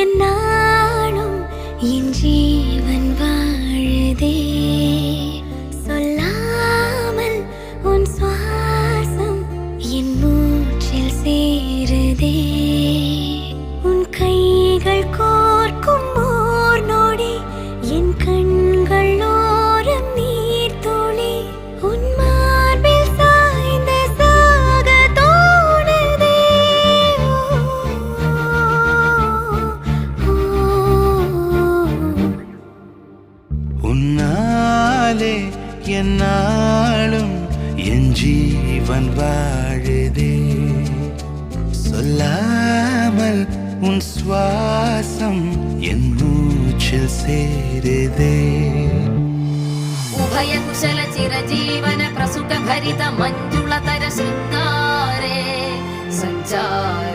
என்னாலும் என் ஜீவன் வாழுதே சொல்லாமல் உன் சுவாசம் என் மூச்சில் சேருதே உன் கைகள் கோர்க்கும் ஓர் நொடி என் கண்கள் ஓரம் நீர் துளி உன் மார்பில் சாய்ந்த சாக தோணுதே உன்னாலே என்னாலும் என் ஜீவன் வாழுதே சொல்லாமல் உன் சுவாசம் என் மூச்சில் சேருதே उभय कुशल चिरजीवन प्रसुख भरित मंजुलतर शृंगारे संचारे